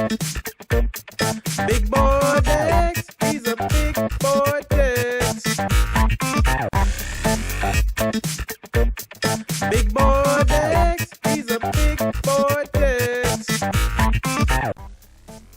Big Boy Dex, he's a big boy Dex. Big Boy Dex, he's a big boy Dex.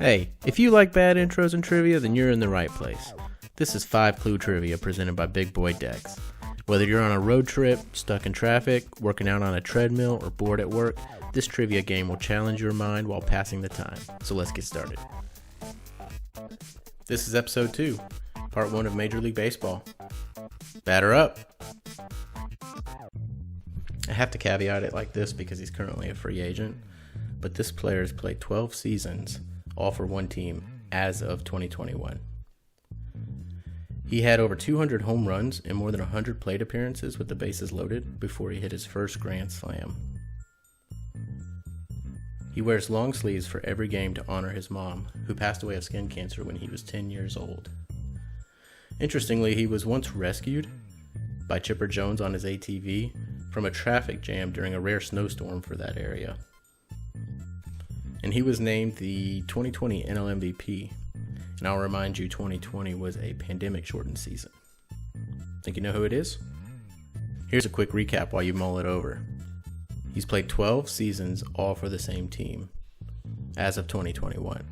Hey, if you like bad intros and trivia, then you're in the right place. This is 5 Clue Trivia presented by Big Boy Dex. Whether you're on a road trip, stuck in traffic, working out on a treadmill, or bored at work, this trivia game will challenge your mind while passing the time. So let's get started. This is episode 2, part 1 of Major League Baseball. Batter up! I have to caveat it like this because he's currently a free agent, but this player has played 12 seasons, all for one team, as of 2021. He had over 200 home runs and more than 100 plate appearances with the bases loaded before he hit his first grand slam. He wears long sleeves for every game to honor his mom, who passed away of skin cancer when he was 10 years old. Interestingly, he was once rescued by Chipper Jones on his ATV from a traffic jam during a rare snowstorm for that area. And he was named the 2020 NL MVP. And I'll remind you, 2020 was a pandemic-shortened season. Think you know who it is? Here's a quick recap while you mull it over. He's played 12 seasons, all for the same team, as of 2021.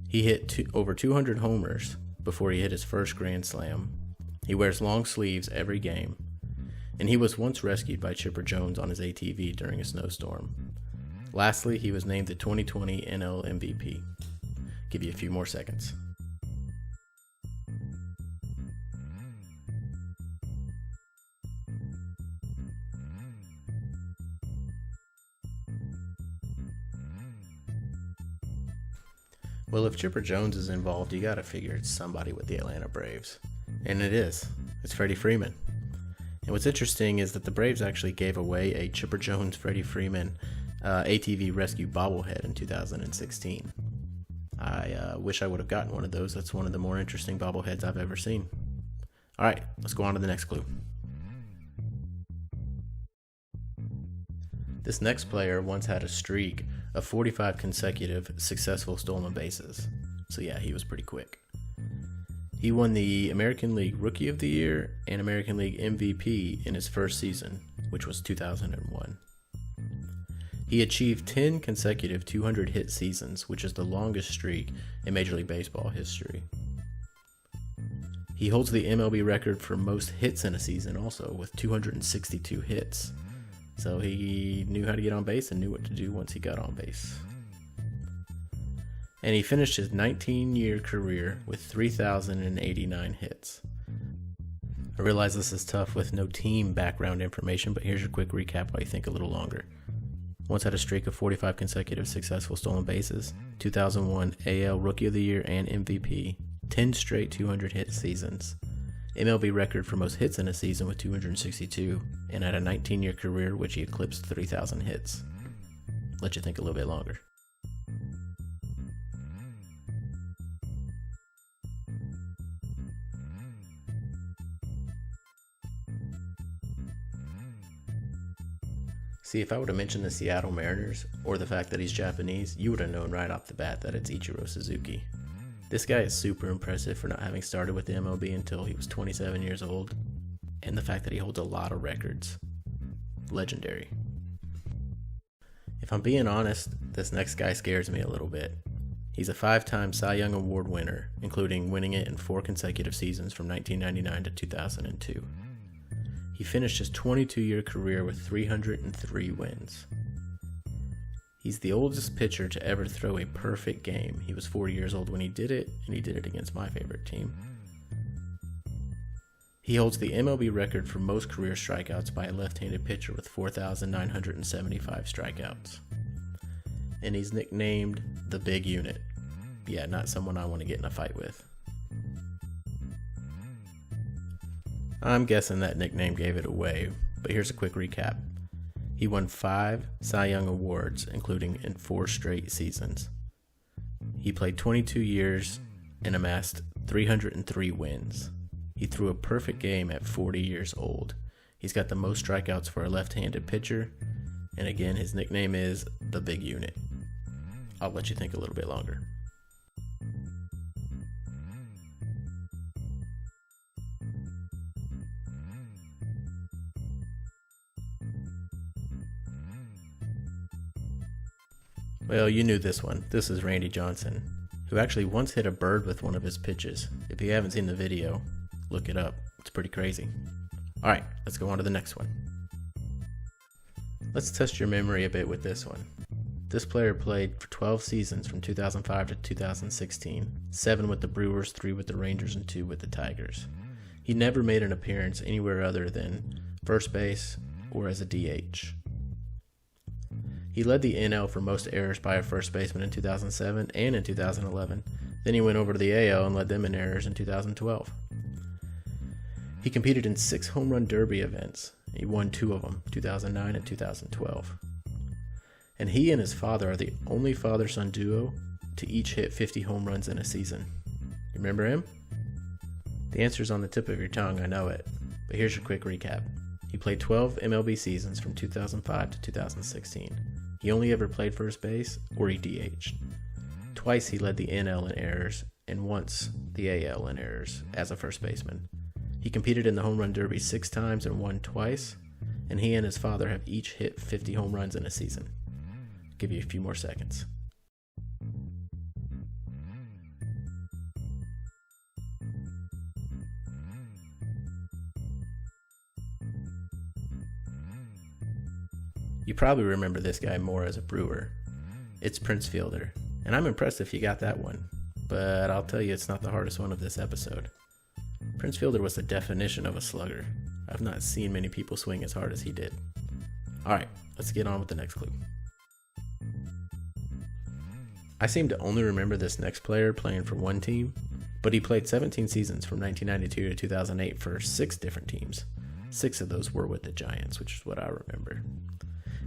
He hit over 200 homers before he hit his first grand slam. He wears long sleeves every game. And he was once rescued by Chipper Jones on his ATV during a snowstorm. Lastly, he was named the 2020 NL MVP. Give you a few more seconds. Well, if Chipper Jones is involved, you gotta figure it's somebody with the Atlanta Braves. And it is. It's Freddie Freeman. And what's interesting is that the Braves actually gave away a Chipper Jones Freddie Freeman ATV rescue bobblehead in 2016. I wish I would have gotten one of those. That's one of the more interesting bobbleheads I've ever seen. All right, let's go on to the next clue. This next player once had a streak of 45 consecutive successful stolen bases. So yeah, he was pretty quick. He won the American League Rookie of the Year and American League MVP in his first season, which was 2001. He achieved 10 consecutive 200-hit seasons, which is the longest streak in Major League Baseball history. He holds the MLB record for most hits in a season also, with 262 hits. So he knew how to get on base and knew what to do once he got on base. And he finished his 19-year career with 3,089 hits. I realize this is tough with no team background information, but here's your quick recap while you think a little longer. Once had a streak of 45 consecutive successful stolen bases, 2001 AL Rookie of the Year and MVP, 10 straight 200-hit seasons, MLB record for most hits in a season with 262, and had a 19-year career which he eclipsed 3,000 hits. Let you think a little bit longer. See, if I would have mentioned the Seattle Mariners, or the fact that he's Japanese, you would have known right off the bat that it's Ichiro Suzuki. This guy is super impressive for not having started with the MLB until he was 27 years old, and the fact that he holds a lot of records. Legendary. If I'm being honest, this next guy scares me a little bit. He's a 5-time Cy Young Award winner, including winning it in 4 consecutive seasons from 1999 to 2002. He finished his 22-year career with 303 wins. He's the oldest pitcher to ever throw a perfect game. He was 40 years old when he did it, and he did it against my favorite team. He holds the MLB record for most career strikeouts by a left-handed pitcher with 4,975 strikeouts. And he's nicknamed the Big Unit. Yeah, not someone I want to get in a fight with. I'm guessing that nickname gave it away, but here's a quick recap. He won 5 Cy Young Awards, including in 4 straight seasons. He played 22 years and amassed 303 wins. He threw a perfect game at 40 years old. He's got the most strikeouts for a left-handed pitcher, and again, his nickname is the Big Unit. I'll let you think a little bit longer. Well, you knew this one. This is Randy Johnson, who actually once hit a bird with one of his pitches. If you haven't seen the video, look it up. It's pretty crazy. Alright, let's go on to the next one. Let's test your memory a bit with this one. This player played for 12 seasons from 2005 to 2016, 7 with the Brewers, 3 with the Rangers, and 2 with the Tigers. He never made an appearance anywhere other than first base or as a DH. He led the NL for most errors by a first baseman in 2007 and in 2011. Then he went over to the AL and led them in errors in 2012. He competed in 6 home run derby events. He won 2 of them, 2009 and 2012. And he and his father are the only father-son duo to each hit 50 home runs in a season. You remember him? The answer's on the tip of your tongue, I know it. But here's your quick recap. He played 12 MLB seasons from 2005 to 2016. He only ever played first base or he DH'd. Twice he led the NL in errors and once the AL in errors as a first baseman. He competed in the home run derby 6 times and won twice, and he and his father have each hit 50 home runs in a season. I'll give you a few more seconds. You probably remember this guy more as a Brewer. It's Prince Fielder, and I'm impressed if you got that one, but I'll tell you it's not the hardest one of this episode. Prince Fielder was the definition of a slugger. I've not seen many people swing as hard as he did. Alright, let's get on with the next clue. I seem to only remember this next player playing for one team, but he played 17 seasons from 1992 to 2008 for 6 different teams. 6 of those were with the Giants, which is what I remember.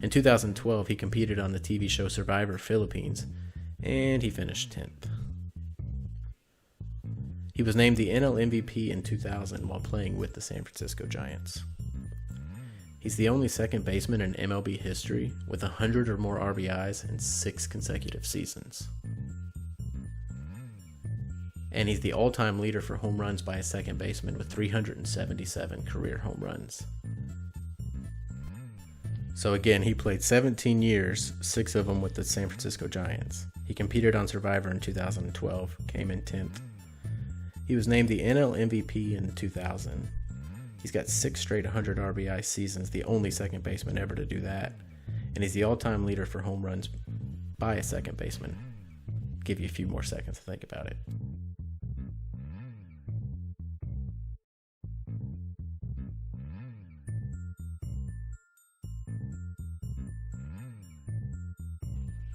In 2012, he competed on the TV show Survivor Philippines, and he finished 10th. He was named the NL MVP in 2000 while playing with the San Francisco Giants. He's the only second baseman in MLB history with 100 or more RBIs in 6 consecutive seasons. And he's the all-time leader for home runs by a second baseman with 377 career home runs. So again, he played 17 years, 6 of them with the San Francisco Giants. He competed on Survivor in 2012, came in 10th. He was named the NL MVP in 2000. He's got 6 straight 100 RBI seasons, the only second baseman ever to do that. And he's the all-time leader for home runs by a second baseman. Give you a few more seconds to think about it.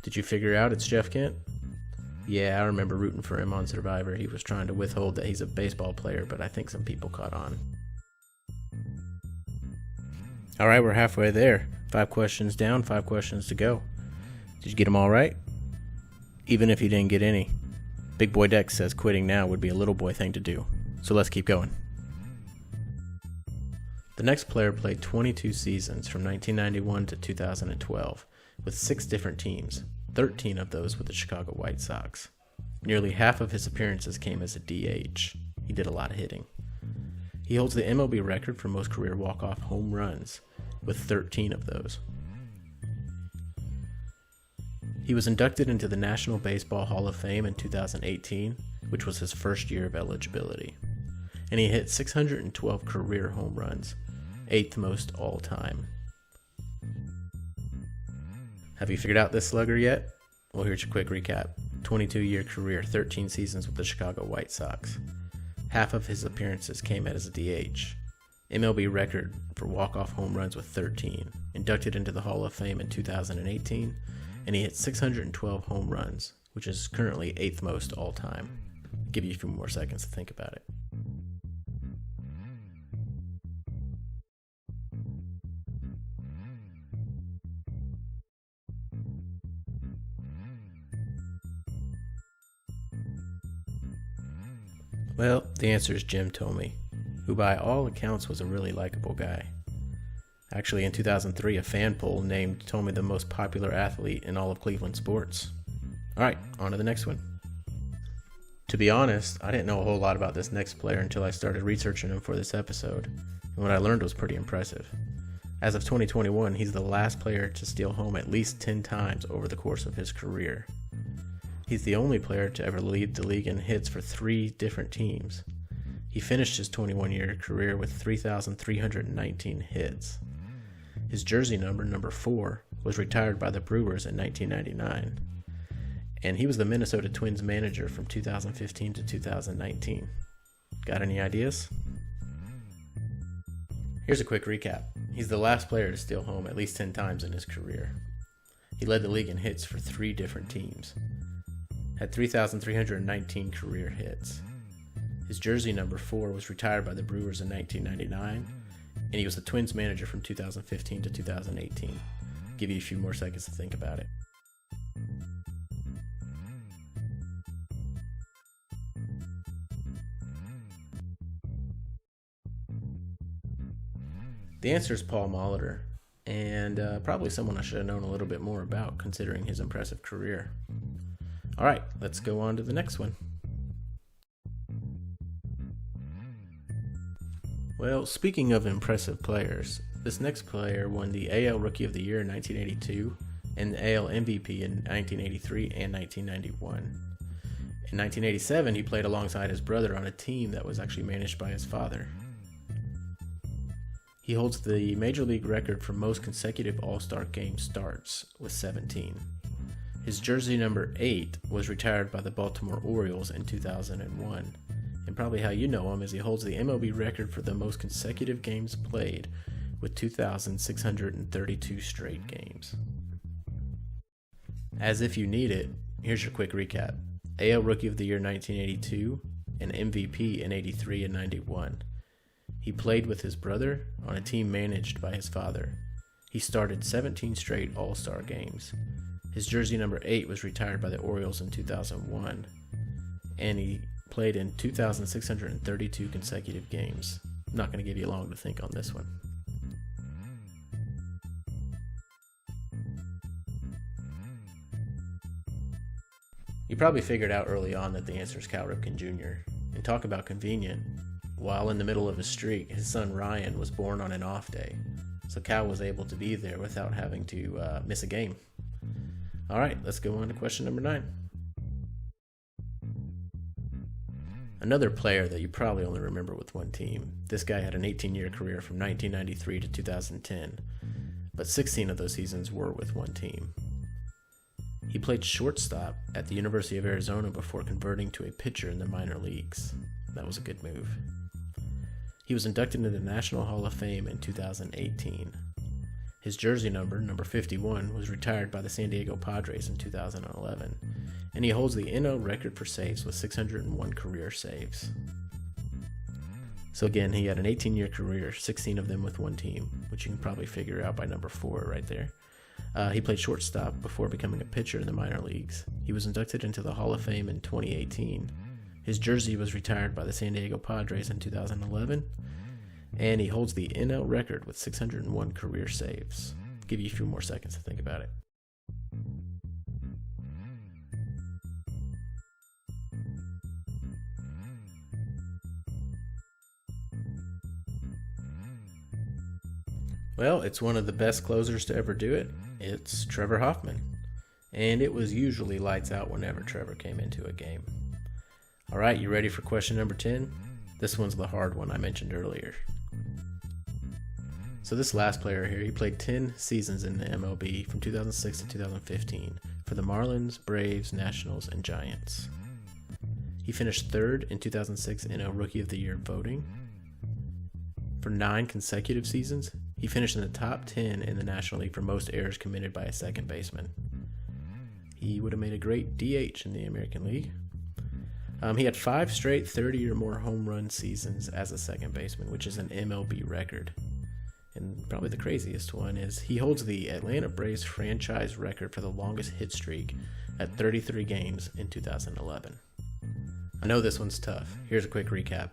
Did you figure out it's Jeff Kent? Yeah, I remember rooting for him on Survivor. He was trying to withhold that he's a baseball player, but I think some people caught on. Alright, we're halfway there. 5 questions down, 5 questions to go. Did you get them all right? Even if you didn't get any. Big Boy Dex says quitting now would be a little boy thing to do. So let's keep going. The next player played 22 seasons from 1991 to 2012 with 6 different teams, 13 of those with the Chicago White Sox. Nearly half of his appearances came as a DH. He did a lot of hitting. He holds the MLB record for most career walk-off home runs, with 13 of those. He was inducted into the National Baseball Hall of Fame in 2018, which was his first year of eligibility. And he hit 612 career home runs, 8th most all time. Have you figured out this slugger yet? Well, here's your quick recap. 22-year career, 13 seasons with the Chicago White Sox. Half of his appearances came as a DH. MLB record for walk-off home runs with 13. Inducted into the Hall of Fame in 2018, and he hit 612 home runs, which is currently 8th most all time. I'll give you a few more seconds to think about it. Well, the answer is Jim Thome, who by all accounts was a really likable guy. Actually, in 2003, a fan poll named Thome the most popular athlete in all of Cleveland sports. Alright, on to the next one. To be honest, I didn't know a whole lot about this next player until I started researching him for this episode, and what I learned was pretty impressive. As of 2021, he's the last player to steal home at least 10 times over the course of his career. He's the only player to ever lead the league in hits for 3 different teams. He finished his 21-year career with 3,319 hits. His jersey number 4, was retired by the Brewers in 1999. And he was the Minnesota Twins manager from 2015 to 2019. Got any ideas? Here's a quick recap. He's the last player to steal home at least 10 times in his career. He led the league in hits for 3 different teams. Had 3,319 career hits. His jersey number 4 was retired by the Brewers in 1999, and he was the Twins manager from 2015 to 2018. Give you a few more seconds to think about it. The answer is Paul Molitor, and probably someone I should have known a little bit more about considering his impressive career. Alright, let's go on to the next one. Well, speaking of impressive players, this next player won the AL Rookie of the Year in 1982 and the AL MVP in 1983 and 1991. In 1987, he played alongside his brother on a team that was actually managed by his father. He holds the Major League record for most consecutive All-Star game starts with 17. His jersey number 8 was retired by the Baltimore Orioles in 2001. And probably how you know him is he holds the MLB record for the most consecutive games played with 2,632 straight games. As if you need it, here's your quick recap. AL Rookie of the Year 1982 and MVP in 83 and 91. He played with his brother on a team managed by his father. He started 17 straight All-Star games. His jersey number 8 was retired by the Orioles in 2001, and he played in 2,632 consecutive games. I'm not going to give you long to think on this one. You probably figured out early on that the answer is Cal Ripken Jr. And talk about convenient. While in the middle of his streak, his son Ryan was born on an off day, so Cal was able to be there without having to miss a game. Alright, let's go on to question number 9. Another player that you probably only remember with one team. This guy had an 18-year career from 1993 to 2010, but 16 of those seasons were with one team. He played shortstop at the University of Arizona before converting to a pitcher in the minor leagues. That was a good move. He was inducted into the National Hall of Fame in 2018. His jersey number 51, was retired by the San Diego Padres in 2011, and he holds the NL record for saves with 601 career saves. So again, he had an 18-year career, 16 of them with one team, which you can probably figure out by number 4 right there. He played shortstop before becoming a pitcher in the minor leagues. He was inducted into the Hall of Fame in 2018. His jersey was retired by the San Diego Padres in 2011, and he holds the NL record with 601 career saves. I'll give you a few more seconds to think about it. Well, it's one of the best closers to ever do it. It's Trevor Hoffman. And it was usually lights out whenever Trevor came into a game. Alright, you ready for question number 10? This one's the hard one I mentioned earlier. So this last player here, he played 10 seasons in the MLB from 2006 to 2015 for the Marlins, Braves, Nationals, and Giants. He finished 3rd in 2006 NL Rookie of the Year voting. For 9 consecutive seasons, he finished in the top 10 in the National League for most errors committed by a second baseman. He would have made a great DH in the American League. He had 5 straight 30 or more home run seasons as a second baseman, which is an MLB record. And probably the craziest one is he holds the Atlanta Braves franchise record for the longest hit streak at 33 games in 2011. I know this one's tough. Here's a quick recap.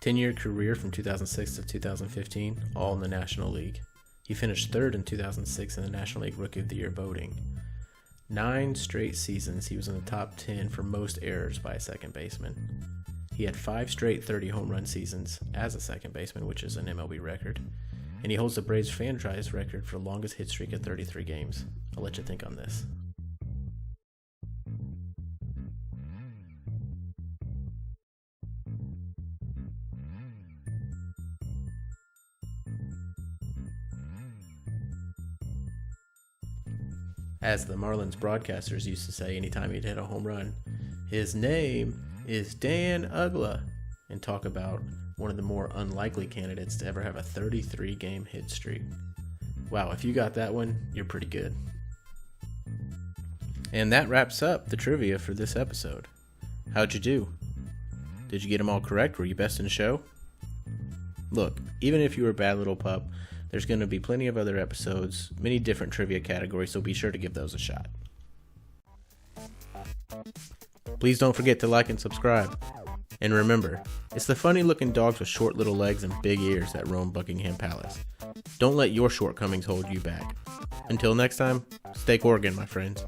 10-year career from 2006 to 2015, all in the National League. He finished 3rd in 2006 in the National League Rookie of the Year voting. 9 straight seasons he was in the top 10 for most errors by a second baseman. He had 5 straight 30 home run seasons as a second baseman, which is an MLB record. And he holds the Braves franchise record for the longest hit streak at 33 games. I'll let you think on this. As the Marlins broadcasters used to say anytime he'd hit a home run, his name is Dan Uggla, and talk about one of the more unlikely candidates to ever have a 33-game hit streak. Wow, if you got that one, you're pretty good. And that wraps up the trivia for this episode. How'd you do? Did you get them all correct? Were you best in the show? Look, even if you were a bad little pup, there's going to be plenty of other episodes, many different trivia categories, so be sure to give those a shot. Please don't forget to like and subscribe. And remember, it's the funny looking dogs with short little legs and big ears that roam Buckingham Palace. Don't let your shortcomings hold you back. Until next time, stay Corgan, my friends.